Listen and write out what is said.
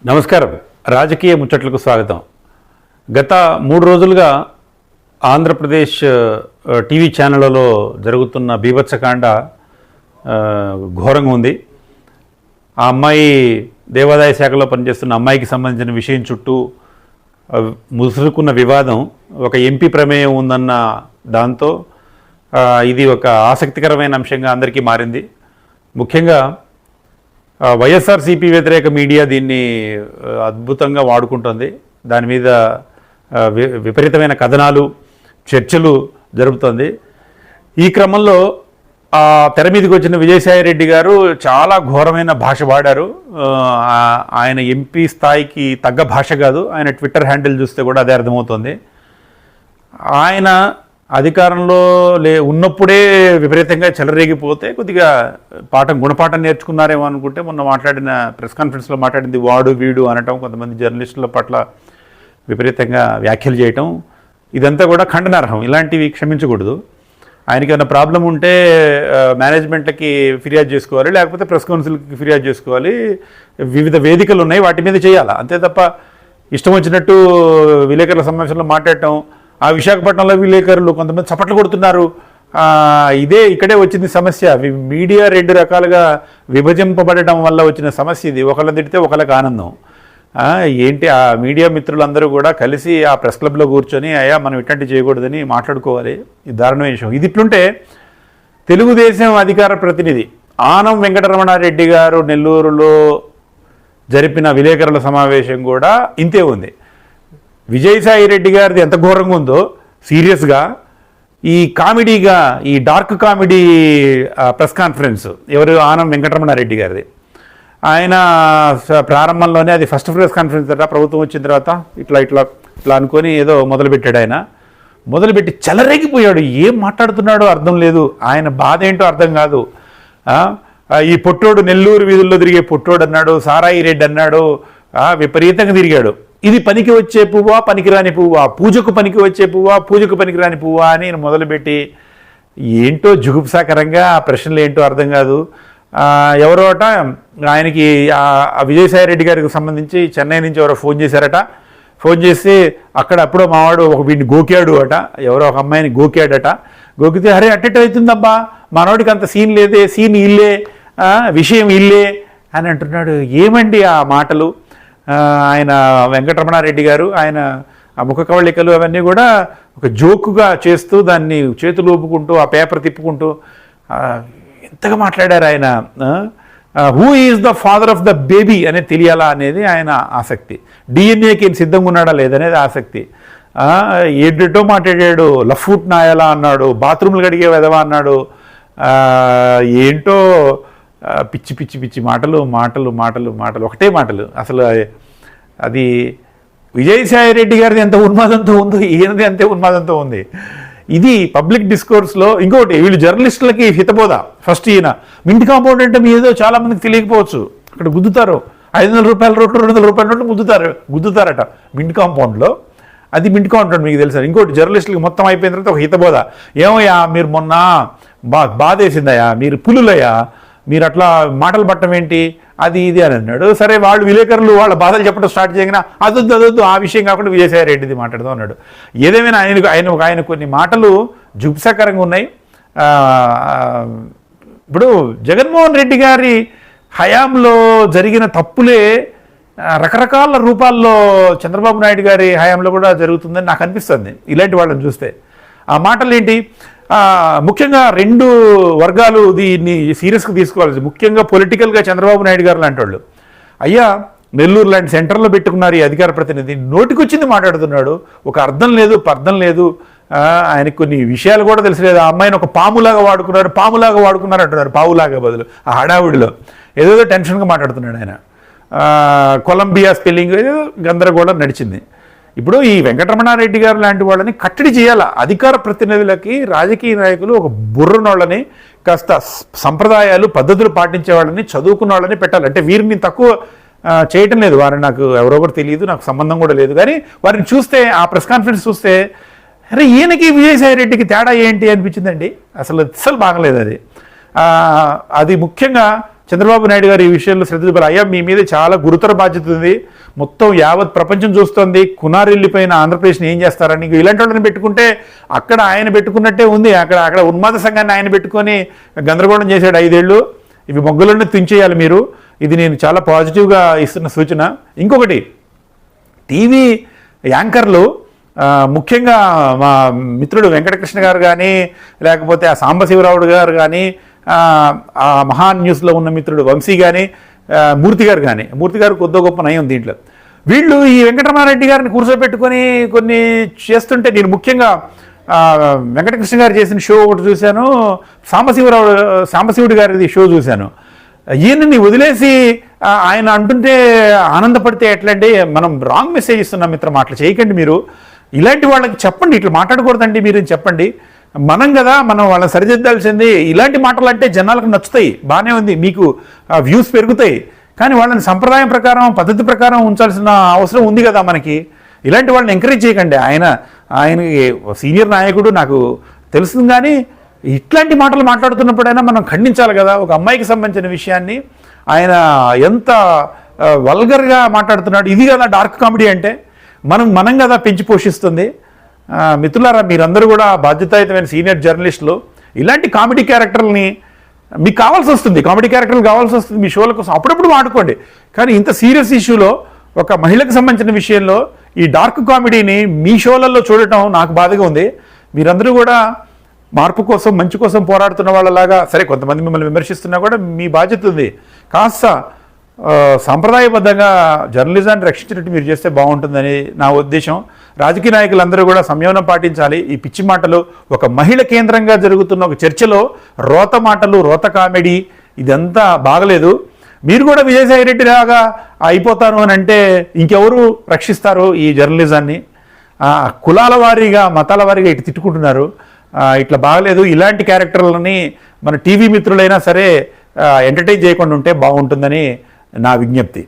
నమస్కారం. రాజకీయ ముచ్చట్లకు స్వాగతం. గత 3 రోజులుగా ఆంధ్రప్రదేశ్ టీవీ ఛానళ్లలో జరుగుతున్న బీభత్సకాండ ఘోరంగా ఉంది. ఆ అమ్మాయి దేవాదాయ శాఖలో పనిచేస్తున్న అమ్మాయికి సంబంధించిన విషయం చుట్టూ ముసురుకున్న వివాదం ఒక ఎంపీ ప్రమేయం ఉందన్న దాంతో ఇది ఒక ఆసక్తికరమైన అంశంగా అందరికీ మారింది. ముఖ్యంగా వైఎస్ఆర్సీపీ వ్యతిరేక మీడియా దీన్ని అద్భుతంగా వాడుకుంటుంది. దాని మీద విపరీతమైన కథనాలు, చర్చలు జరుపుతుంది. ఈ క్రమంలో తెర మీదకి వచ్చిన విజయసాయిరెడ్డి గారు చాలా ఘోరమైన భాష వాడారు. ఆయన ఎంపీ స్థాయికి తగ్గ భాష కాదు. ఆయన ట్విట్టర్ హ్యాండిల్ చూస్తే కూడా అదే అర్థమవుతుంది. ఆయన అధికారంలో ఉన్నప్పుడే విపరీతంగా చెలరేగిపోతే కొద్దిగా గుణపాఠం నేర్చుకున్నారేమో అనుకుంటే మొన్న మాట్లాడిన ప్రెస్ కాన్ఫరెన్స్లో మాట్లాడింది వాడు వీడు అనటం, కొంతమంది జర్నలిస్టుల పట్ల విపరీతంగా వ్యాఖ్యలు చేయటం, ఇదంతా కూడా ఖండనార్హం. ఇలాంటివి క్షమించకూడదు. ఆయనకి ఏమైనా ప్రాబ్లం ఉంటే మేనేజ్మెంట్లకి ఫిర్యాదు చేసుకోవాలి, లేకపోతే ప్రెస్ కౌన్సిల్కి ఫిర్యాదు చేసుకోవాలి. వివిధ వేదికలు ఉన్నాయి, వాటి మీద చేయాలి. అంతే తప్ప ఇష్టం వచ్చినట్టు విలేకరుల సమావేశంలో మాట్లాడటం, ఆ విశాఖపట్నంలో విలేకరులు కొంతమంది చప్పట్లు కొడుతున్నారు, ఇక్కడే వచ్చింది సమస్య. మీడియా 2 రకాలుగా విభజింపబడడం వల్ల వచ్చిన సమస్య ఇది. ఒకళ్ళని తిడితే ఒకళ్ళకి ఆనందం. ఏంటి ఆ మీడియా మిత్రులందరూ కూడా కలిసి ఆ ప్రెస్ క్లబ్లో కూర్చొని అయ్యా మనం ఇట్లాంటి చేయకూడదని మాట్లాడుకోవాలి. ఇది దారుణమైన విషయం. ఇది ఇట్లుంటే తెలుగుదేశం అధికార ప్రతినిధి ఆనం వెంకటరమణారెడ్డి గారు నెల్లూరులో జరిపిన విలేకరుల సమావేశం కూడా ఇంతే ఉంది. విజయసాయిరెడ్డి గారిది ఎంత ఘోరంగా ఉందో సీరియస్గా ఈ కామెడీగా, ఈ డార్క్ కామెడీ ప్రెస్ కాన్ఫరెన్స్ ఎవరు ఆనం వెంకటరమణారెడ్డి గారిది. ఆయన ప్రారంభంలోనే అది ఫస్ట్ ప్రెస్ కాన్ఫరెన్స్ తర్వాత ప్రభుత్వం వచ్చిన తర్వాత ఇట్లా అనుకొని ఏదో మొదలుపెట్టాడు. ఆయన మొదలుపెట్టి చెలరేగిపోయాడు. ఏం మాట్లాడుతున్నాడో అర్థం లేదు. ఆయన బాధ ఏంటో అర్థం కాదు. ఈ పొట్టోడు నెల్లూరు వీధుల్లో తిరిగే పొట్టోడు అన్నాడు, సారాయి రెడ్డి అన్నాడు, విపరీతంగా తిరిగాడు. ఇది పనికి వచ్చే పువ్వా పనికిరాని పువ్వా, పూజకు పనికి వచ్చే పువ్వా పూజకు పనికిరాని పువ్వా అని మొదలుపెట్టి ఏంటో జుగుప్సాకరంగా ఆ ప్రశ్నలు ఏంటో అర్థం కాదు. ఎవరో అట ఆయనకి విజయసాయిరెడ్డి గారికి సంబంధించి చెన్నై నుంచి ఎవరో ఫోన్ చేశారట. ఫోన్ చేసి అక్కడ అప్పుడో మావాడు వీడిని గోకాడు అట, ఎవరో ఒక అమ్మాయిని గోకాడట. గోకితే అరే అట్టెట్ అవుతుందబ్బా, మనోడికి అంత సీన్ లేదే, సీన్ ఇల్లే, విషయం ఇల్లే అని అంటున్నాడు. ఏమండి ఆ మాటలు? ఆయన వెంకటరమణారెడ్డి గారు ఆయన ఆ ముఖ కవళికలు అవన్నీ కూడా ఒక జోకుగా చేస్తూ దాన్ని చేతులు ఊపుకుంటూ ఆ పేపర్ తిప్పుకుంటూ ఎంతగా మాట్లాడారు ఆయన. Who is the father of the baby అనేది తెలియాలా అనేది ఆయన ఆసక్తి. డిఎన్ఏకి సిద్ధంగా ఉన్నాడా లేదనేది ఆసక్తి. ఏడో మాట్లాడాడు. లఫ్ఫూట్ నాయాలా అన్నాడు, బాత్రూమ్లు కడిగే వెదవా అన్నాడు. ఏంటో పిచ్చి పిచ్చి పిచ్చి మాటలు మాటలు మాటలు మాటలు ఒకటే మాటలు. అసలు అది విజయసాయిరెడ్డి గారిది ఎంత ఉన్మాదంతో ఉందో ఈయనది అంతే ఉన్మాదంతో ఉంది. ఇది పబ్లిక్ డిస్కోర్స్లో. ఇంకోటి, వీళ్ళు జర్నలిస్టులకి హితబోధ. ఫస్ట్ ఈయన మింట్ కాంపౌండ్ అంటే మీ ఏదో చాలా మందికి తెలియకపోవచ్చు, అక్కడ గుద్దుతారు. 500 రూపాయల రోడ్లు 200 రూపాయల రోడ్లు గుద్దుతారట మింట్ కాంపౌండ్లో. అది మింట్ కాంపౌండ్ మీకు తెలుసా? ఇంకోటి, జర్నలిస్టులకి మొత్తం అయిపోయిన తర్వాత ఒక హితబోధ. ఏమయ్యా మీరు మొన్న బాధేసిందయ్యా, మీరు పులులయ్యా, మీరు అట్లా మాటలు పట్టడం ఏంటి, అది ఇది అని అన్నాడు. సరే, వాళ్ళు విలేకరులు వాళ్ళ బాధలు చెప్పడం స్టార్ట్ చేయగానే అదొద్దు ఆ విషయం కాకుండా విజయసాయిరెడ్డిది మాట్లాడదాం అన్నాడు. ఏదేమైనా ఆయన కొన్ని మాటలు జుగుప్సాకరంగా ఉన్నాయి. ఇప్పుడు జగన్మోహన్ రెడ్డి గారి హయాంలో జరిగిన తప్పులే రకరకాల రూపాల్లో చంద్రబాబు నాయుడు గారి హయాంలో కూడా జరుగుతుందని నాకు అనిపిస్తుంది ఇలాంటి వాళ్ళని చూస్తే. ఆ మాటలు ఏంటి? ముఖ్యంగా 2 వర్గాలు దీన్ని సీరియస్గా తీసుకోవాలి. ముఖ్యంగా పొలిటికల్గా చంద్రబాబు నాయుడు గారు లాంటి వాళ్ళు. అయ్యా, నెల్లూరు లాంటి సెంటర్లో పెట్టుకున్నారు ఈ అధికార ప్రతినిధి, నోటికొచ్చింది మాట్లాడుతున్నాడు. ఒక అర్థం లేదు, పర్థం లేదు. ఆయనకు కొన్ని విషయాలు కూడా తెలిసలేదు. ఆ అమ్మాయిని ఒక పాములాగా వాడుకున్నారు అంటున్నారు. పావులాగా బదులు ఆ హడావుడిలో ఏదో టెన్షన్గా మాట్లాడుతున్నాడు ఆయన. కొలంబియా స్పెల్లింగ్ ఏదో గందరగోళం నడిచింది. ఇప్పుడు ఈ వెంకటరమణారెడ్డి గారు లాంటి వాళ్ళని కట్టడి చేయాలా. అధికార ప్రతినిధులకి రాజకీయ నాయకులు ఒక బుర్రనోళ్ళని, కాస్త సంప్రదాయాలు పద్ధతులు పాటించే వాళ్ళని, చదువుకున్న వాళ్ళని పెట్టాలి. అంటే వీరిని తక్కువ చేయటం లేదు, వారిని నాకు ఎవరో కూడా తెలియదు, నాకు సంబంధం కూడా లేదు. కానీ వారిని చూస్తే, ఆ ప్రెస్ కాన్ఫరెన్స్ చూస్తే అరే ఈయనకి విజయసాయిరెడ్డికి తేడా ఏంటి అనిపించిందండి. అసలు బాగలేదు అది. అది ముఖ్యంగా చంద్రబాబు నాయుడు గారు ఈ విషయంలో శ్రద్ధ చూపాలి. అయ్యా మీ మీద చాలా గురుతర బాధ్యత ఉంది, మొత్తం యావత్ ప్రపంచం చూస్తోంది, కునారెల్లిపోయిన ఆంధ్రప్రదేశ్ని ఏం చేస్తారని. ఇలాంటి వాళ్ళని పెట్టుకుంటే అక్కడ ఆయన పెట్టుకున్నట్టే ఉంది. అక్కడ ఉన్మాద సంఘాన్ని ఆయన పెట్టుకొని గందరగోళం చేశాడు 5 ఏళ్ళు. ఇవి మొగ్గులను తుంచేయాలి మీరు. ఇది నేను చాలా పాజిటివ్గా ఇస్తున్న సూచన. ఇంకొకటి, టీవీ యాంకర్లు ముఖ్యంగా మా మిత్రుడు వెంకటకృష్ణ గారు కానీ, లేకపోతే ఆ సాంబశివరావుడు గారు కానీ, ఆ మహాన్ న్యూస్లో ఉన్న మిత్రుడు వంశీ కానీ, మూర్తి గారు కొద్ది గొప్ప నయం దీంట్లో. వీళ్ళు ఈ వెంకటరమారెడ్డి గారిని కూర్చోబెట్టుకొని కొన్ని చేస్తుంటే, నేను ముఖ్యంగా వెంకటకృష్ణ గారు చేసిన షో ఒకటి చూశాను, సాంబశివుడి గారిది షో చూశాను. ఈయనని వదిలేసి ఆయన అంటుంటే ఆనందపడితే ఎట్లండి? మనం రాంగ్ మెసేజ్ ఇస్తున్నాం మిత్రం, అట్లా చేయకండి మీరు. ఇలాంటి వాళ్ళకి చెప్పండి, ఇట్లా మాట్లాడకూడదండి మీరు చెప్పండి. మనం కదా, మనం వాళ్ళని సరిదిద్దాల్సింది. ఇలాంటి మాటలు అంటే జనాలకు నచ్చుతాయి, బాగానే ఉంది, మీకు వ్యూస్ పెరుగుతాయి. కానీ వాళ్ళని సంప్రదాయం ప్రకారం, పద్ధతి ప్రకారం ఉంచాల్సిన అవసరం ఉంది కదా మనకి. ఇలాంటి వాళ్ళని ఎంకరేజ్ చేయకండి. ఆయనకి సీనియర్ నాయకుడు, నాకు తెలుస్తుంది. కానీ ఇట్లాంటి మాటలు మాట్లాడుతున్నప్పుడైనా మనం ఖండించాలి కదా. ఒక అమ్మాయికి సంబంధించిన విషయాన్ని ఆయన ఎంత వల్గర్గా మాట్లాడుతున్నాడు. ఇది కదా డార్క్ కామెడీ అంటే. మనం కదా పెంచి పోషిస్తుంది. మిత్రులారా, మీరందరూ కూడా బాధ్యతాయుతమైన సీనియర్ జర్నలిస్టులు. ఇలాంటి కామెడీ క్యారెక్టర్ని మీకు కావాల్సి వస్తుంది, కామెడీ క్యారెక్టర్లు కావాల్సి వస్తుంది మీ షోల కోసం, అప్పుడప్పుడు వాడుకోండి. కానీ ఇంత సీరియస్ ఇష్యూలో, ఒక మహిళకు సంబంధించిన విషయంలో ఈ డార్క్ కామెడీని మీ షోలలో చూడటం నాకు బాధగా ఉంది. మీరందరూ కూడా మార్పు కోసం, మంచి కోసం పోరాడుతున్న వాళ్ళలాగా, సరే కొంతమంది మిమ్మల్ని విమర్శిస్తున్నా కూడా మీ బాధ్యత ఉంది. కాస్త సాంప్రదాయబద్ధంగా జర్నలిజాన్ని రక్షించినట్టు మీరు చేస్తే బాగుంటుందని నా ఉద్దేశం. రాజకీయ నాయకులందరూ కూడా సంయమనం పాటించాలి. ఈ పిచ్చి మాటలు, ఒక మహిళ కేంద్రంగా జరుగుతున్న ఒక చర్చలో రోత మాటలు, రోత కామెడీ, ఇదంతా బాగలేదు. మీరు కూడా విజయసాయి రెడ్డి లాగా అయిపోతాను అని అంటే ఇంకెవరు రక్షిస్తారు ఈ జర్నలిజాన్ని? కులాల వారీగా, మతాల వారీగా ఇటు తిట్టుకుంటున్నారు. ఇట్లా బాగలేదు. ఇలాంటి క్యారెక్టర్లని మన టీవీ మిత్రులైనా సరే ఎంటర్టైన్ చేయకుండా ఉంటే బాగుంటుందని నా విజ్ఞప్తి.